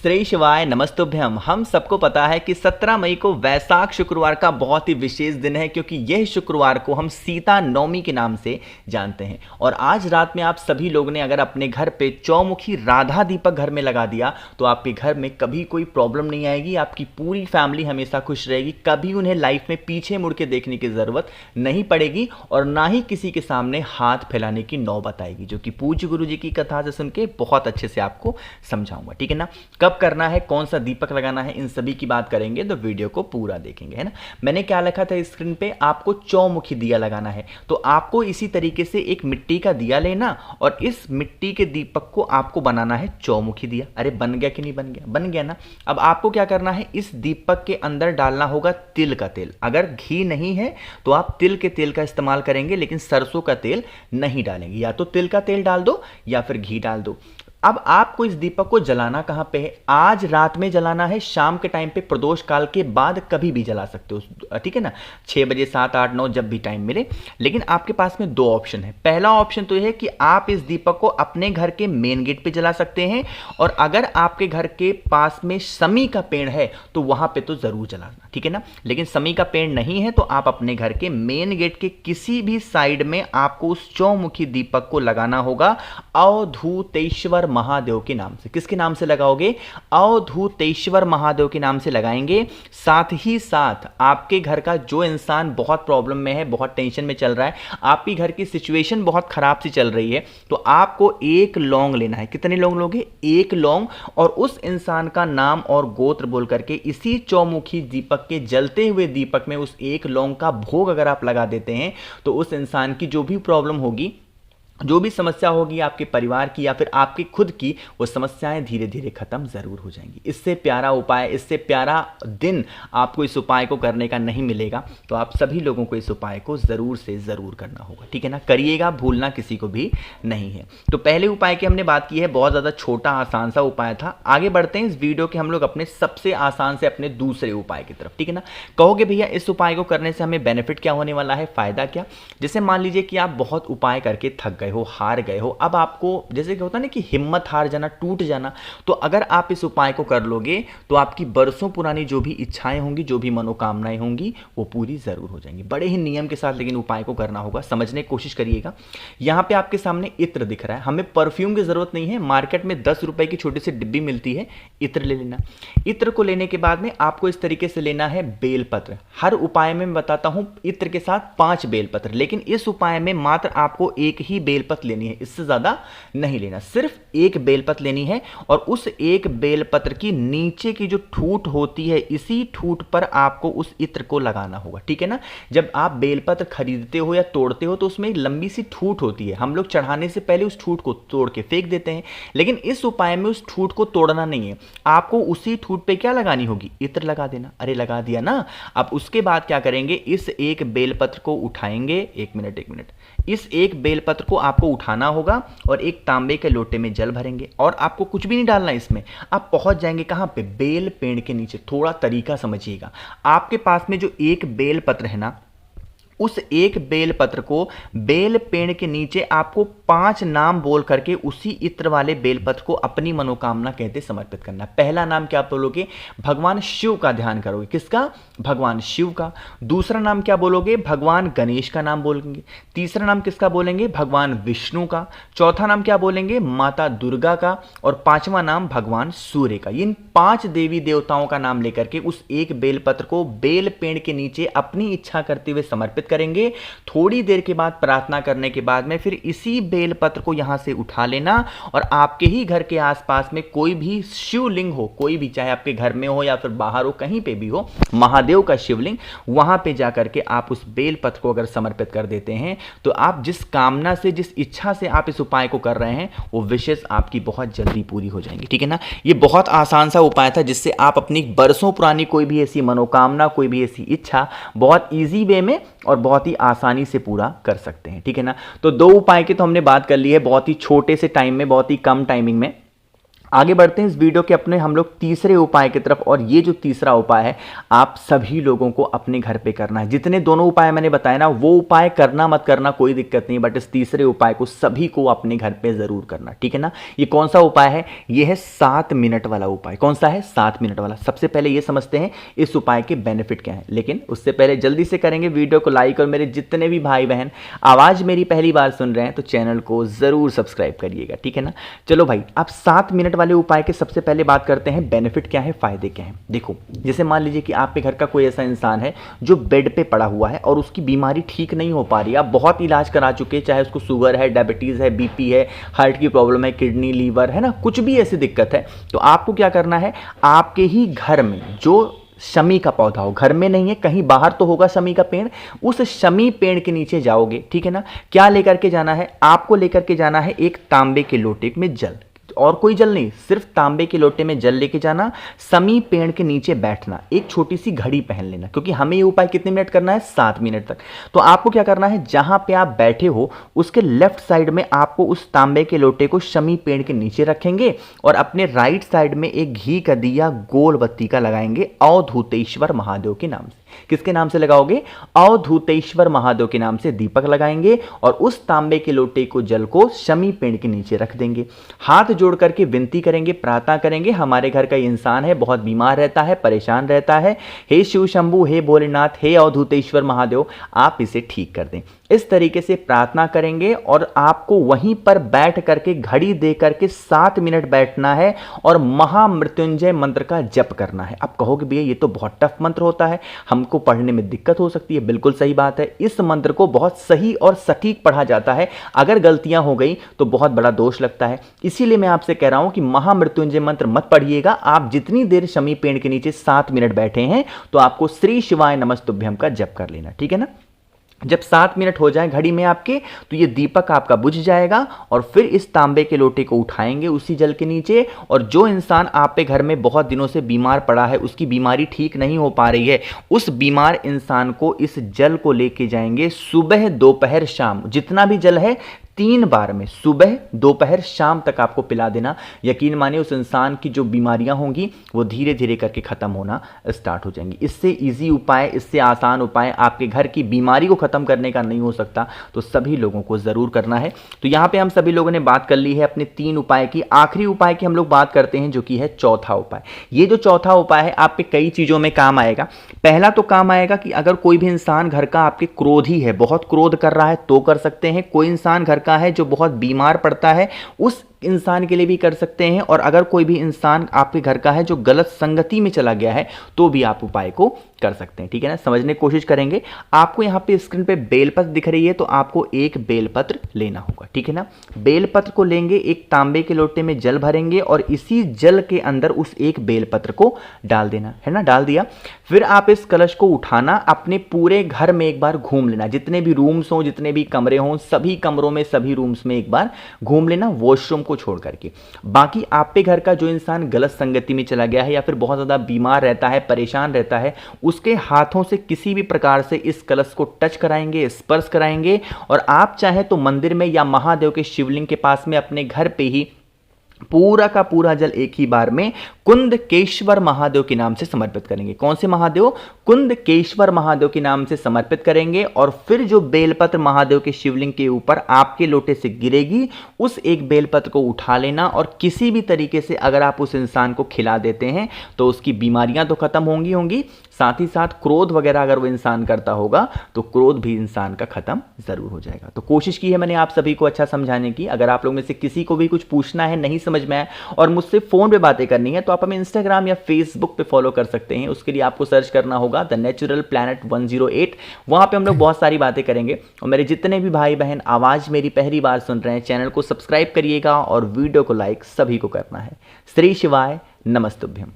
श्री शिवाय नमस्तुभ्यम। हम सबको पता है कि 17 मई को वैशाख शुक्रवार का बहुत ही विशेष दिन है, क्योंकि यह शुक्रवार को हम सीता नवमी के नाम से जानते हैं। और आज रात में आप सभी लोगों ने अगर अपने घर पे चौमुखी राधा दीपक घर में लगा दिया तो आपके घर में कभी कोई प्रॉब्लम नहीं आएगी, आपकी पूरी फैमिली हमेशा खुश रहेगी, कभी उन्हें लाइफ में पीछे मुड़ के देखने की जरूरत नहीं पड़ेगी और ना ही किसी के सामने हाथ फैलाने की नौबत आएगी, जो कि पूज्य गुरु जी की कथा से सुन के बहुत अच्छे से आपको समझाऊंगा। ठीक है ना, कब करना है, कौन सा दीपक लगाना है, इन सभी की बात करेंगे, तो वीडियो को पूरा देखेंगे, है ना। मैंने क्या लिखा था स्क्रीन पे, आपको चौमुखी दिया लगाना है। तो आपको इसी तरीके से एक मिट्टी का दिया लेना और इस मिट्टी के दीपक को आपको बनाना है चौमुखी दिया। अरे बन गया कि नहीं बन गया? बन गया ना। अब आपको क्या करना है, इस दीपक के अंदर डालना होगा तिल का तेल। अगर घी नहीं है तो आप तिल के तेल का इस्तेमाल करेंगे, लेकिन सरसों का तेल नहीं डालेंगे। या तो तिल का तेल डाल दो या फिर घी डाल दो। अब आपको इस दीपक को जलाना कहां पे है? आज रात में जलाना है, शाम के टाइम पे प्रदोष काल के बाद कभी भी जला सकते हो, ठीक है ना, 6 बजे 7 8 9 जब भी टाइम मिले। लेकिन आपके पास में 2 ऑप्शन है। पहला ऑप्शन तो यह है कि आप इस दीपक को अपने घर के मेन गेट पे जला सकते हैं, और अगर आपके घर के पास में समी का पेड़ है तो वहां पे तो जरूर जलाना, ठीक है ना। लेकिन समी का पेड़ नहीं है तो आप अपने घर के मेन गेट के किसी भी साइड में आपको उस चौमुखी दीपक को लगाना होगा अवधूतेश्वर महादेव के नाम से। किसके नाम से लगाओगे? अवधूतेश्वर महादेव के नाम से लगाएंगे। साथ ही साथ आपके घर का जो इंसान बहुत प्रॉब्लम में है, बहुत टेंशन में चल रहा है, आपके घर की सिचुएशन बहुत खराब सी चल रही है, तो आपको 1 लौंग लेना है। कितने लौंग लोगे? 1 लौंग। और उस इंसान का नाम और गोत्र बोल करके इसी चौमुखी दीपक के जलते हुए दीपक में उस 1 लौंग का भोग अगर आप लगा देते हैं तो उस इंसान की जो भी प्रॉब्लम होगी, जो भी समस्या होगी आपके परिवार की या फिर आपकी खुद की, वो समस्याएं धीरे धीरे खत्म जरूर हो जाएंगी। इससे प्यारा उपाय, इससे प्यारा दिन आपको इस उपाय को करने का नहीं मिलेगा। तो आप सभी लोगों को इस उपाय को जरूर से जरूर करना होगा, ठीक है ना। करिएगा, भूलना किसी को भी नहीं है। तो पहले उपाय की हमने बात की है, बहुत ज्यादा छोटा आसान सा उपाय था। आगे बढ़ते हैं इस वीडियो के हम लोग अपने सबसे आसान से अपने दूसरे उपाय की तरफ, ठीक है ना। कहोगे भैया इस उपाय को करने से हमें बेनिफिट क्या होने वाला है, फायदा क्या? जैसे मान लीजिए कि आप बहुत उपाय करके थक हो, हार गए हो, अब आपको जैसे कि होता है ना कि हिम्मत हार जाना, टूट जाना, तो अगर आप इस उपाय को कर लोगे तो आपकी बरसों पुरानी जो भी इच्छाएं होंगी, जो भी मनोकामनाएं होंगी, वो पूरी जरूर हो जाएंगी। बड़े ही नियम के साथ लेकिन उपाय को करना होगा, समझने की कोशिश करिएगा। यहां पे आपके सामने इत्र दिख रहा है, हमें परफ्यूम की जरूरत नहीं है, मार्केट में 10 रुपए की छोटी सी डिब्बी मिलती है, इत्र ले लेना। इत्र को लेने के बाद में आपको इस तरीके से लेना है बेलपत्र। हर उपाय में मैं बताता हूं इत्र के साथ 5 बेलपत्र, लेकिन इस उपाय में मात्र आपको एक ही बेलपत्र लेनी है, इससे ज्यादा नहीं लेना। सिर्फ एक बेलपत्र लेनी है और उस एक बेलपत्र की नीचे की जो ठूठ होती है, इसी ठूठ पर आपको उस इत्र को लगाना होगा, ठीक है ना। जब आप बेलपत्र खरीदते हो या तोड़ते हो तो उसमें एक लंबी सी ठूठ होती है, हम लोग चढ़ाने से पहले उस ठूठ को तोड़ के फेंक देते हैं। लेकिन इस उपाय में उस ठूठ को तोड़ना नहीं है, आपको उसी ठूठ पे क्या लगानी होगी? इत्र लगा देना। अरे लगा दिया ना। अब उसके बाद क्या करेंगे, इस एक बेलपत्र को उठाएंगे, एक मिनट, इस एक बेलपत्र को आपको उठाना होगा और एक तांबे के लोटे में जल भरेंगे, और आपको कुछ भी नहीं डालना इसमें। आप पहुंच जाएंगे कहां पे? बेल पेड़ के नीचे। थोड़ा तरीका समझिएगा, आपके पास में जो एक बेल पत्र है ना, उस एक बेल पत्र को बेल पेड़ के नीचे आपको 5 नाम बोल करके उसी इत्र वाले बेल पत्र को अपनी मनोकामना कहते समर्पित करना। पहला नाम क्या बोलोगे? भगवान शिव का ध्यान करोगे। किसका? भगवान शिव का। दूसरा नाम क्या बोलोगे? भगवान गणेश का नाम बोलेंगे। तीसरा नाम किसका बोलेंगे? भगवान विष्णु का। चौथा नाम क्या बोलेंगे? माता दुर्गा का। और 5वां नाम भगवान सूर्य का। इन 5 देवी देवताओं का नाम लेकर के उस एक बेल पत्र को बेल पेड़ के नीचे अपनी इच्छा करते हुए समर्पित करेंगे। थोड़ी देर के बाद प्रार्थना करने के बाद में फिर इसी बेल पत्र को यहां से उठा लेना और आपके ही घर के आसपास में कोई भी शिवलिंग हो, कोई भी, चाहे आपके घर में हो या फिर बाहर हो, कहीं पे भी हो, महादेव का शिवलिंग, वहां पे जाकर के आप उस बेल पत्र को अगर समर्पित कर देते हैं तो आप जिस कामना से, जिस इच्छा से आप इस उपाय को कर रहे हैं, वो विशेष आपकी बहुत जल्दी पूरी हो जाएंगी, ठीक है ना। ये बहुत आसान सा उपाय था जिससे आप अपनी बरसों पुरानी कोई भी ऐसी मनोकामना, कोई भी ऐसी इच्छा बहुत ईजी वे में और बहुत ही आसानी से पूरा कर सकते हैं, ठीक है ना। तो 2 उपाय की तो हमने बात कर ली है, बहुत ही छोटे से टाइम में, बहुत ही कम टाइमिंग में। आगे बढ़ते हैं इस वीडियो के अपने हम लोग तीसरे उपाय की तरफ। और ये जो तीसरा उपाय है आप सभी लोगों को अपने घर पे करना है। जितने दोनों उपाय मैंने बताए ना, वो उपाय करना मत करना कोई दिक्कत नहीं, बट इस तीसरे उपाय को सभी को अपने घर पे जरूर करना, ठीक है ना। ये कौन सा उपाय है? ये है 7 मिनट वाला उपाय। कौन सा है? 7 मिनट वाला। सबसे पहले ये समझते हैं इस उपाय के बेनिफिट क्या है, लेकिन उससे पहले जल्दी से करेंगे वीडियो को लाइक, और मेरे जितने भी भाई बहन आवाज मेरी पहली बार सुन रहे हैं तो चैनल को जरूर सब्सक्राइब करिएगा, ठीक है ना। चलो भाई, आप 7 मिनट वाले उपाय के सबसे पहले बात करते हैं बेनिफिट क्या है, फायदे क्या हैं। देखो, जैसे मान लीजिए कि आपके घर का कोई ऐसा इंसान है जो बेड पे पड़ा हुआ है और उसकी बीमारी ठीक नहीं हो पा रही है। आप बहुत इलाज करा चुके हैं, चाहे उसको शुगर है, डायबिटीज है, बीपी है, हार्ट की प्रॉब्लम है, किडनी, लीवर है ना, कुछ भी ऐसी दिक्कत है, तो आपको क्या करना है, आपके ही घर में जो शमी का पौधा हो, घर में नहीं है कहीं बाहर तो होगा शमी का पेड़, उस शमी पेड़ के नीचे जाओगे, ठीक है ना। क्या लेकर के जाना है? आपको लेकर के जाना है एक तांबे के लोटे में जल, और कोई जल नहीं, सिर्फ तांबे के लोटे में जल लेके जाना, शमी पेड़ के नीचे बैठना, एक छोटी सी घड़ी पहन लेना, क्योंकि हमें ये उपाय कितने मिनट करना है? 7 मिनट तक। तो आपको क्या करना है, जहां पे आप बैठे हो उसके लेफ्ट साइड में आपको उस तांबे के लोटे को शमी पेड़ के नीचे रखेंगे, और अपने राइट साइड में एक घी का दिया गोल बत्ती का लगाएंगे अवधूतेश्वर महादेव के नाम से। किसके नाम से लगाओगे? अवधूतेश्वर महादेव के नाम से दीपक लगाएंगे, और उस तांबे के लोटे को जल को शमी पेड़ के नीचे रख देंगे। हाथ जोड़ करके विनती करेंगे, प्रार्थना करेंगे, हमारे घर का इंसान है, बहुत बीमार रहता है, परेशान रहता है, हे शिव शंभू, हे भोलेनाथ, हे अवधूतेश्वर महादेव, आप इसे ठीक कर दें। इस तरीके से प्रार्थना करेंगे, और आपको वहीं पर बैठ करके घड़ी दे करके 7 मिनट बैठना है और महामृत्युंजय मंत्र का जप करना है। आप कहोगे भैया ये तो बहुत टफ मंत्र होता है, हमको पढ़ने में दिक्कत हो सकती है। बिल्कुल सही बात है, इस मंत्र को बहुत सही और सटीक पढ़ा जाता है, अगर गलतियां हो गई तो बहुत बड़ा दोष लगता है। इसीलिए मैं आपसे कह रहा हूं कि महामृत्युंजय मंत्र मत पढ़िएगा। आप जितनी देर शमी पेड़ के नीचे 7 मिनट बैठे हैं तो आपको श्री शिवाय नमस्तुभ्यम का जप कर लेना, ठीक है ना। जब 7 मिनट हो जाए घड़ी में आपके, तो ये दीपक आपका बुझ जाएगा, और फिर इस तांबे के लोटे को उठाएंगे उसी जल के नीचे, और जो इंसान आप पे घर में बहुत दिनों से बीमार पड़ा है, उसकी बीमारी ठीक नहीं हो पा रही है, उस बीमार इंसान को इस जल को लेके जाएंगे सुबह, दोपहर, शाम, जितना भी जल है 3 बार में, सुबह, दोपहर, शाम तक आपको पिला देना। यकीन मानिए उस इंसान की जो बीमारियां होंगी वो धीरे धीरे करके खत्म होना स्टार्ट हो जाएंगी। इससे इजी उपाय, इससे आसान उपाय आपके घर की बीमारी को खत्म करने का नहीं हो सकता, तो सभी लोगों को जरूर करना है। तो यहां पे हम सभी लोगों ने बात कर ली है अपने 3 उपाय की। आखिरी उपाय की हम लोग बात करते हैं, जो कि है चौथा उपाय। ये जो चौथा उपाय है आपके कई चीजों में काम आएगा। पहला तो काम आएगा कि अगर कोई भी इंसान घर का आपके क्रोधी है, बहुत क्रोध कर रहा है, तो कर सकते हैं। कोई इंसान घर का है जो बहुत बीमार पड़ता है, उस इंसान के लिए भी कर सकते हैं। और अगर कोई भी इंसान आपके घर का है जो गलत संगति में चला गया है, तो भी आप उपाय को कर सकते हैं, ठीक है ना। समझने की कोशिश करेंगे। आपको यहां पे स्क्रीन पे बेलपत्र दिख रही है, तो आपको एक बेलपत्र लेना होगा, ठीक है ना। बेलपत्र को लेंगे, एक तांबे के लोटे में जल भरेंगे, और इसी जल के अंदर उस एक बेलपत्र को डाल देना है ना। डाल दिया, फिर आप इस कलश को उठाना, अपने पूरे घर में एक बार घूम लेना, जितने भी रूम्स हो, जितने भी कमरे हों, सभी कमरों में, सभी रूम्स में एक बार घूम लेना, वॉशरूम को छोड़ करके। बाकी आपके घर का जो इंसान गलत संगति में चला गया है, या फिर बहुत ज्यादा बीमार रहता है, परेशान रहता है, उसके हाथों से किसी भी प्रकार से इस कलश को टच कराएंगे, स्पर्श कराएंगे, और आप चाहे तो मंदिर में या महादेव के शिवलिंग के पास में अपने घर पे ही पूरा का पूरा जल एक ही बार में कुंदकेश्वर महादेव के नाम से समर्पित करेंगे। कौन से महादेव? कुंदकेश्वर महादेव के नाम से समर्पित करेंगे। और फिर जो बेलपत्र महादेव के शिवलिंग के ऊपर आपके लोटे से गिरेगी, उस एक बेलपत्र को उठा लेना, और किसी भी तरीके से अगर आप उस इंसान को खिला देते हैं तो उसकी बीमारियां तो खत्म होंगी, साथ ही साथ क्रोध वगैरह अगर वो इंसान करता होगा तो क्रोध भी इंसान का खत्म जरूर हो जाएगा। तो कोशिश की है मैंने आप सभी को अच्छा समझाने की। अगर आप लोग में से किसी को भी कुछ पूछना है, नहीं समझ में आए और मुझसे फोन पे बातें करनी है, तो आप हमें इंस्टाग्राम या फेसबुक पे फॉलो कर सकते हैं। उसके लिए आपको सर्च करना होगा द नेचुरल प्लैनेट 108। वहां पे हम लोग बहुत सारी बातें करेंगे। और मेरे जितने भी भाई बहन आवाज मेरी पहली बार सुन रहे हैं, चैनल को सब्सक्राइब करिएगा और वीडियो को लाइक सभी को करना है। श्री शिवाय नमस्तुभ्यम।